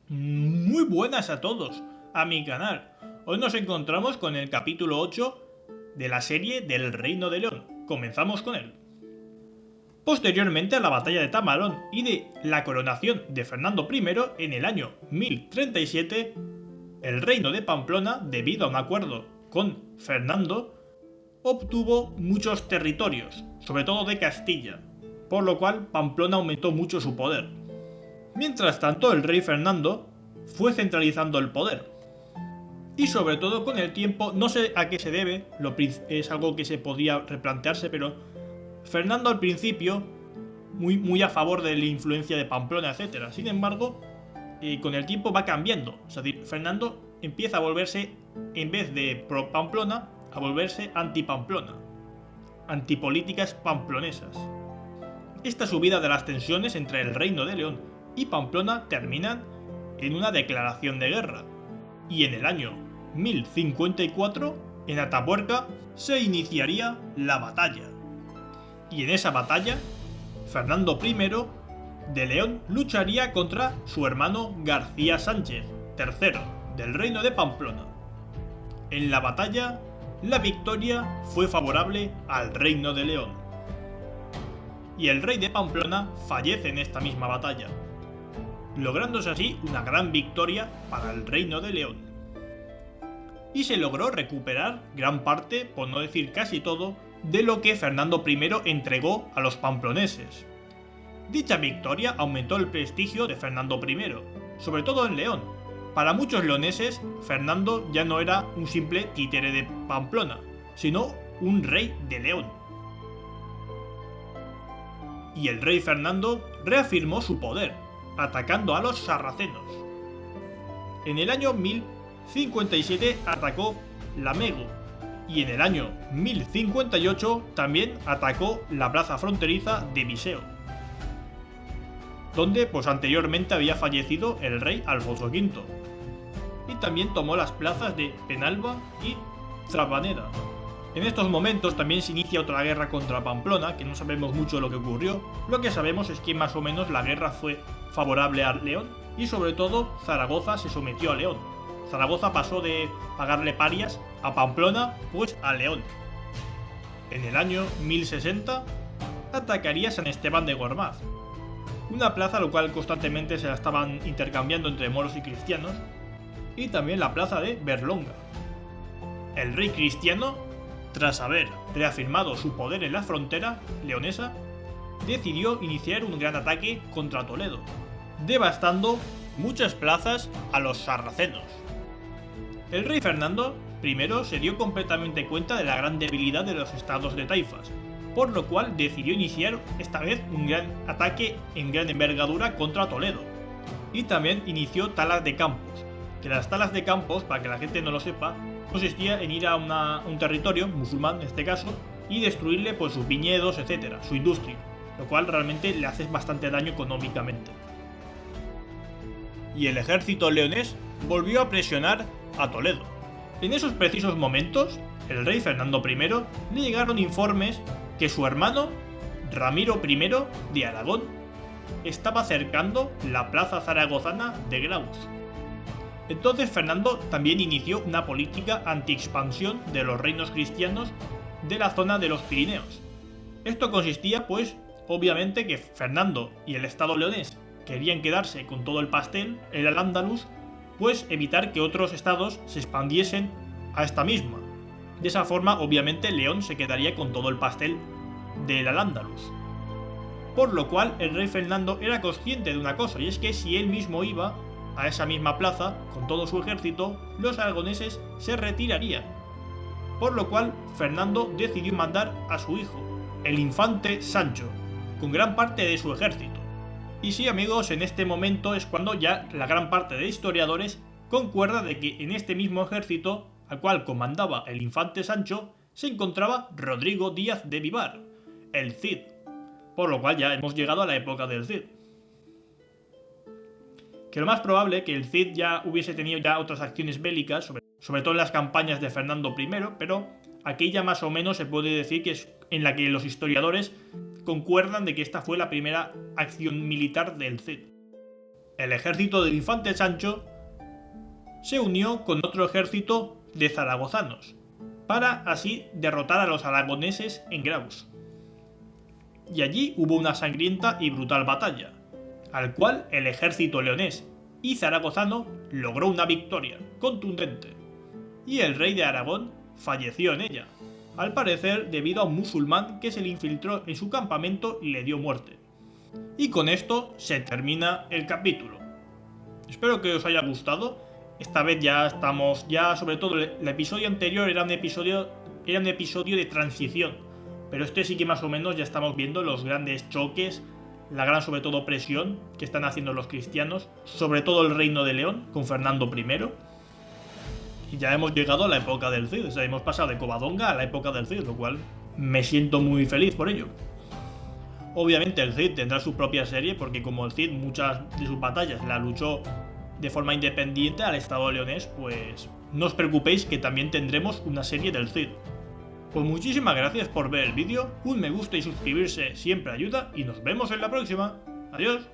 Muy buenas a todos, a mi canal. Hoy nos encontramos con el capítulo 8 de la serie del Reino de León. Comenzamos con él. Posteriormente a la batalla de Tamarón y de la coronación de Fernando I en el año 1037, el reino de Pamplona, debido a un acuerdo con Fernando, obtuvo muchos territorios, sobre todo de Castilla, por lo cual Pamplona aumentó mucho su poder. Mientras tanto, el rey Fernando fue centralizando el poder. Y sobre todo con el tiempo, no sé a qué se debe, es algo que se podía replantearse, pero Fernando al principio, muy a favor de la influencia de Pamplona, etc. Sin embargo, con el tiempo va cambiando. O sea, Fernando empieza a volverse, en vez de pro Pamplona, a volverse anti-Pamplona. Antipolíticas pamplonesas. Esta subida de las tensiones entre el Reino de León y Pamplona terminan en una declaración de guerra. Y en el año 1054, en Atapuerca, se iniciaría la batalla. Y en esa batalla, Fernando I de León lucharía contra su hermano García Sánchez, tercero del Reino de Pamplona. En la batalla, la victoria fue favorable al Reino de León. Y el rey de Pamplona fallece en esta misma batalla, lográndose así una gran victoria para el Reino de León. Y se logró recuperar gran parte, por no decir casi todo, de lo que Fernando I entregó a los pamploneses. Dicha victoria aumentó el prestigio de Fernando I, sobre todo en León. Para muchos leoneses, Fernando ya no era un simple títere de Pamplona, sino un rey de León. Y el rey Fernando reafirmó su poder, atacando a los sarracenos. En el año 1057 atacó Lamego, y en el año 1058 también atacó la plaza fronteriza de Viseu, donde anteriormente había fallecido el rey Alfonso V, y también tomó las plazas de Penalba y Trabanera. En estos momentos también se inicia otra guerra contra Pamplona, que no sabemos mucho de lo que ocurrió. Lo que sabemos es que más o menos la guerra fue favorable a León, y sobre todo Zaragoza se sometió a León. Zaragoza pasó de pagarle parias a Pamplona, pues a León. En el año 1060 atacaría San Esteban de Gormaz, una plaza lo cual constantemente se la estaban intercambiando entre moros y cristianos, y también la plaza de Berlonga. El rey cristiano, tras haber reafirmado su poder en la frontera leonesa, decidió iniciar un gran ataque contra Toledo, devastando muchas plazas a los sarracenos. El rey Fernando I se dio completamente cuenta de la gran debilidad de los estados de taifas, por lo cual decidió iniciar esta vez un gran ataque en gran envergadura contra Toledo, y también inició talas de campos, que las talas de campos, para que la gente no lo sepa, consistía en ir a un territorio, musulmán en este caso, y destruirle sus viñedos, etc., su industria, lo cual realmente le hace bastante daño económicamente. Y el ejército leonés volvió a presionar a Toledo. En esos precisos momentos, el rey Fernando I le llegaron informes que su hermano, Ramiro I de Aragón, estaba cercando la plaza zaragozana de Graus. Entonces Fernando también inició una política anti-expansión de los reinos cristianos de la zona de los Pirineos. Esto consistía, obviamente, que Fernando y el Estado leonés querían quedarse con todo el pastel, el Al-Ándalus, evitar que otros estados se expandiesen a esta misma. De esa forma, obviamente, León se quedaría con todo el pastel del Al-Ándalus. Por lo cual, el rey Fernando era consciente de una cosa, y es que si él mismo iba a esa misma plaza, con todo su ejército, los aragoneses se retirarían. Por lo cual, Fernando decidió mandar a su hijo, el infante Sancho, con gran parte de su ejército. Y sí, amigos, en este momento es cuando ya la gran parte de historiadores concuerda de que en este mismo ejército, al cual comandaba el infante Sancho, se encontraba Rodrigo Díaz de Vivar, el Cid. Por lo cual ya hemos llegado a la época del Cid. Que lo más probable que el Cid ya hubiese tenido ya otras acciones bélicas, sobre todo en las campañas de Fernando I, pero aquí ya más o menos se puede decir que es en la que los historiadores concuerdan de que esta fue la primera acción militar del Cid. el ejército del infante Sancho se unió con otro ejército de zaragozanos, para así derrotar a los aragoneses en Graus. Y allí hubo una sangrienta y brutal batalla, al cual el ejército leonés y zaragozano logró una victoria contundente, y el rey de Aragón falleció en ella, al parecer debido a un musulmán que se le infiltró en su campamento y le dio muerte. Y con esto se termina el capítulo. Espero que os haya gustado. Esta vez ya estamos, sobre todo el episodio anterior era un episodio de transición, pero este sí que más o menos ya estamos viendo los grandes choques, la gran sobre todo presión que están haciendo los cristianos, sobre todo el Reino de León con Fernando I. Y ya hemos llegado a la época del Cid, o sea, hemos pasado de Covadonga a la época del Cid, lo cual me siento muy feliz por ello. Obviamente el Cid tendrá su propia serie, porque como el Cid muchas de sus batallas la luchó de forma independiente al Estado leonés, pues no os preocupéis que también tendremos una serie del Cid. Pues muchísimas gracias por ver el vídeo, un me gusta y suscribirse siempre ayuda y nos vemos en la próxima. Adiós.